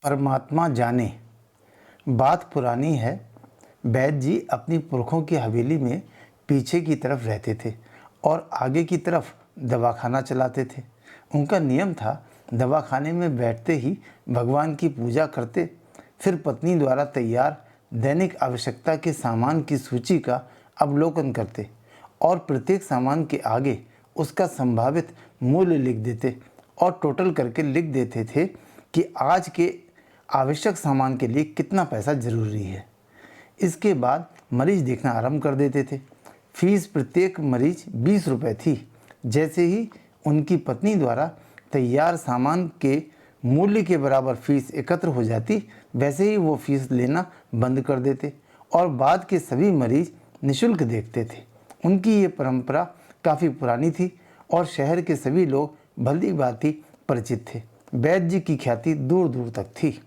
परमात्मा जाने। बात पुरानी है। वैद्य जी अपनी पुरखों की हवेली में पीछे की तरफ रहते थे और आगे की तरफ दवाखाना चलाते थे। उनका नियम था, दवाखाने में बैठते ही भगवान की पूजा करते, फिर पत्नी द्वारा तैयार दैनिक आवश्यकता के सामान की सूची का अवलोकन करते और प्रत्येक सामान के आगे उसका संभावित मूल्य लिख देते और टोटल करके लिख देते थे कि आज के आवश्यक सामान के लिए कितना पैसा ज़रूरी है। इसके बाद मरीज देखना आरंभ कर देते थे। फीस प्रत्येक मरीज 20 रुपये थी। जैसे ही उनकी पत्नी द्वारा तैयार सामान के मूल्य के बराबर फीस एकत्र हो जाती, वैसे ही वो फीस लेना बंद कर देते और बाद के सभी मरीज निःशुल्क देखते थे। उनकी ये परंपरा काफ़ी पुरानी थी और शहर के सभी लोग भली भांति परिचित थे। वैद्य जी की ख्याति दूर दूर तक थी।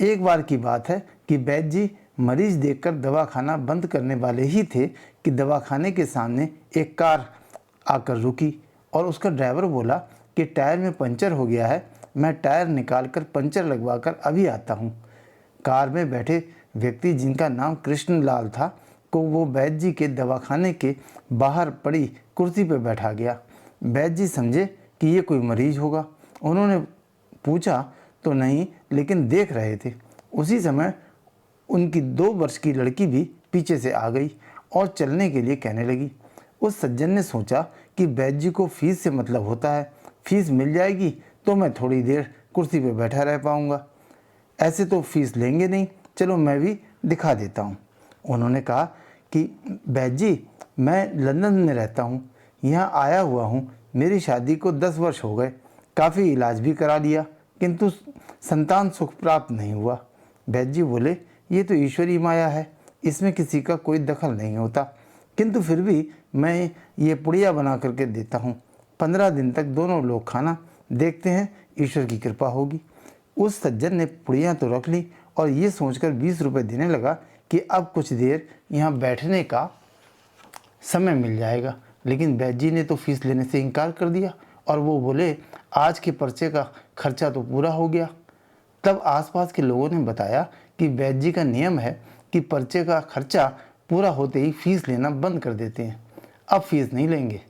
एक बार की बात है कि वैद्य जी मरीज देखकर दवाखाना बंद करने वाले ही थे कि दवाखाने के सामने एक कार आकर रुकी और उसका ड्राइवर बोला कि टायर में पंचर हो गया है, मैं टायर निकालकर पंचर लगवाकर अभी आता हूँ। कार में बैठे व्यक्ति, जिनका नाम कृष्णलाल था, को वो वैद्य जी के दवाखाने के बाहर पड़ी कुर्सी पर बैठा गया। वैद्य जी समझे कि ये कोई मरीज होगा। उन्होंने पूछा तो नहीं, लेकिन देख रहे थे। उसी समय उनकी 2 वर्ष की लड़की भी पीछे से आ गई और चलने के लिए कहने लगी। उस सज्जन ने सोचा कि वैद्य जी को फीस से मतलब होता है, फीस मिल जाएगी तो मैं थोड़ी देर कुर्सी पर बैठा रह पाऊंगा। ऐसे तो फीस लेंगे नहीं, चलो मैं भी दिखा देता हूँ। उन्होंने कहा कि वैद्य जी, मैं लंदन में रहता हूँ, यहाँ आया हुआ हूँ। मेरी शादी को 10 वर्ष हो गए, काफ़ी इलाज भी करा लिया, किंतु संतान सुख प्राप्त नहीं हुआ। वैद्य जी बोले, ये तो ईश्वरी माया है, इसमें किसी का कोई दखल नहीं होता, किंतु फिर भी मैं ये पुड़िया बना करके देता हूँ। 15 दिन तक दोनों लोग खाना, देखते हैं ईश्वर की कृपा होगी। उस सज्जन ने पुड़िया तो रख ली और ये सोचकर 20 रुपये देने लगा कि अब कुछ देर यहाँ बैठने का समय मिल जाएगा। लेकिन वैद्य जी ने तो फीस लेने से इनकार कर दिया और वो बोले, आज के पर्चे का खर्चा तो पूरा हो गया। तब आसपास के लोगों ने बताया कि वैद्य जी का नियम है कि पर्चे का खर्चा पूरा होते ही फीस लेना बंद कर देते हैं, अब फीस नहीं लेंगे।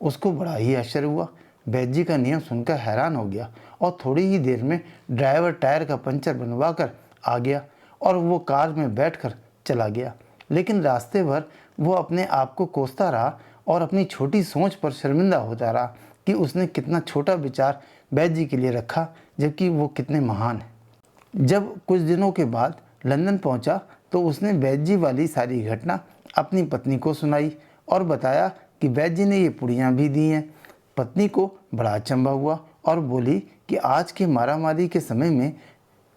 उसको बड़ा ही आश्चर्य हुआ। वैद्य जी का नियम सुनकर हैरान हो गया और थोड़ी ही देर में ड्राइवर टायर का पंचर बनवा कर आ गया और वो कार में बैठकर चला गया। लेकिन रास्ते भर वो अपने आप को कोसता रहा और अपनी छोटी सोच पर शर्मिंदा होता रहा कि उसने कितना छोटा विचार वैद्य जी के लिए रखा, जबकि वो कितने महान हैं। जब कुछ दिनों के बाद लंदन पहुंचा तो उसने वैद्य जी वाली सारी घटना अपनी पत्नी को सुनाई और बताया कि वैद्य जी ने ये पुड़ियाँ भी दी हैं। पत्नी को बड़ा अचंभा हुआ और बोली कि आज के मारामारी के समय में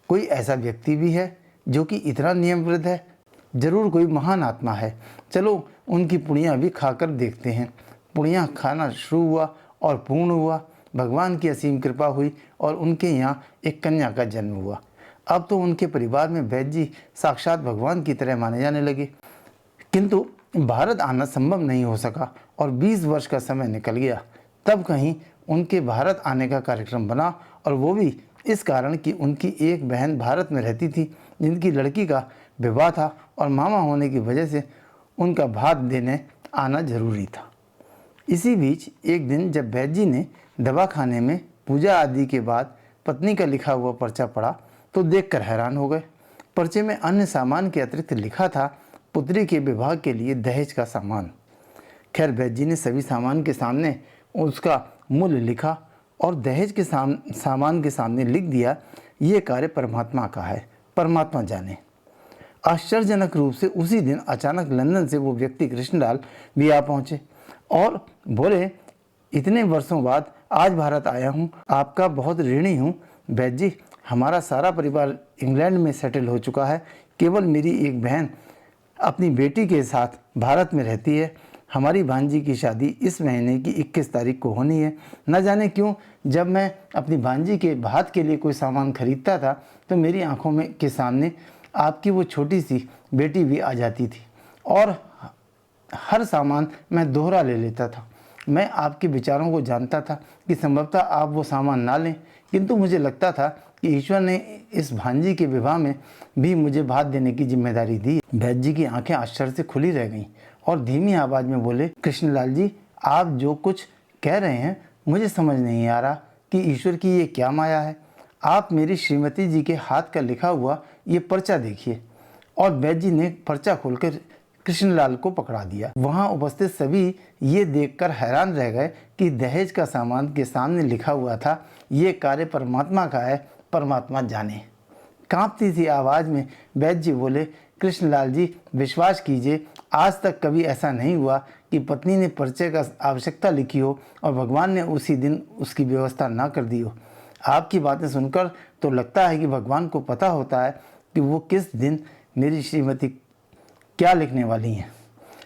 कोई ऐसा व्यक्ति भी है जो कि इतना नियमबद्ध है, जरूर कोई महान आत्मा है, चलो उनकी पुड़ियाँ भी खाकर देखते हैं। पुड़ियाँ खाना शुरू हुआ और पूर्ण हुआ। भगवान की असीम कृपा हुई और उनके यहाँ एक कन्या का जन्म हुआ। अब तो उनके परिवार में वैद्य जी साक्षात भगवान की तरह माने जाने लगे। किंतु भारत आना संभव नहीं हो सका और 20 वर्ष का समय निकल गया। तब कहीं उनके भारत आने का कार्यक्रम बना और वो भी इस कारण कि उनकी एक बहन भारत में रहती थी, जिनकी लड़की का विवाह था और मामा होने की वजह से उनका भात देने आना जरूरी था। इसी बीच एक दिन जब वैद्य जी ने दवाखाने में पूजा आदि के बाद पत्नी का लिखा हुआ पर्चा पढ़ा तो देखकर हैरान हो गए। पर्चे में अन्य सामान के अतिरिक्त लिखा था, पुत्री के विवाह के लिए दहेज का सामान। खैर, वैद्य जी ने सभी सामान के सामने उसका मूल्य लिखा और दहेज के सामान के सामने लिख दिया, ये कार्य परमात्मा का है, परमात्मा जाने। आश्चर्यजनक रूप से उसी दिन अचानक लंदन से वो व्यक्ति कृष्णलाल भी आ पहुँचे और बोले, इतने वर्षों बाद आज भारत आया हूँ, आपका बहुत ऋणी हूँ वैद्य जी। हमारा सारा परिवार इंग्लैंड में सेटल हो चुका है, केवल मेरी एक बहन अपनी बेटी के साथ भारत में रहती है। हमारी भांजी की शादी इस महीने की 21 तारीख को होनी है। न जाने क्यों जब मैं अपनी भांजी के भात के लिए कोई सामान खरीदता था तो मेरी आंखों में के सामने आपकी वो छोटी सी बेटी भी आ जाती थी और हर सामान मैं दोहरा ले लेता था। मैं आपके विचारों को जानता था कि संभवतः आप वो सामान ना लें, किंतु मुझे लगता था कि ईश्वर ने इस भांजी के विवाह में भी मुझे भात देने की जिम्मेदारी दी। वैद्य जी की आंखें आश्चर्य से खुली रह गईं और धीमी आवाज में बोले, कृष्णलाल जी, आप जो कुछ कह रहे हैं मुझे समझ नहीं आ रहा कि ईश्वर की ये क्या माया है। आप मेरी श्रीमती जी के हाथ का लिखा हुआ ये पर्चा देखिए। और वैद्य जी ने पर्चा खोलकर कृष्णलाल को पकड़ा दिया। वहां उपस्थित सभी ये देखकर हैरान रह गए कि दहेज का सामान के सामने लिखा हुआ था, ये कार्य परमात्मा का है, परमात्मा जाने। कांपती सी आवाज में वैद्य जी बोले, कृष्णलाल जी, विश्वास कीजिए, आज तक कभी ऐसा नहीं हुआ कि पत्नी ने पर्चे का आवश्यकता लिखी हो और भगवान ने उसी दिन उसकी व्यवस्था ना कर दी हो। आपकी बातें सुनकर तो लगता है कि भगवान को पता होता है कि वो किस दिन मेरी श्रीमती क्या लिखने वाली हैं।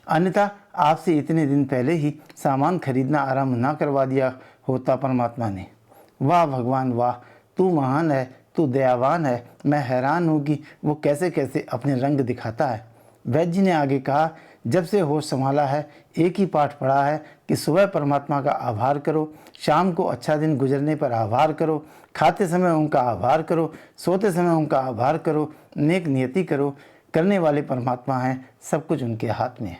अन्यथा आपसे इतने दिन पहले ही सामान खरीदना आरंभ ना करवा दिया होता परमात्मा ने। वाह भगवान वाह, तू महान है, तू दयावान है। मैं हैरान हूँ कि वो कैसे कैसे अपने रंग दिखाता है। वैद्य जी ने आगे कहा, जब से होश संभाला है एक ही पाठ पढ़ा है कि सुबह परमात्मा का आभार करो, शाम को अच्छा दिन गुजरने पर आभार करो, खाते समय उनका आभार करो, सोते समय उनका आभार करो, नेक नियति करो। करने वाले परमात्मा हैं, सब कुछ उनके हाथ में है।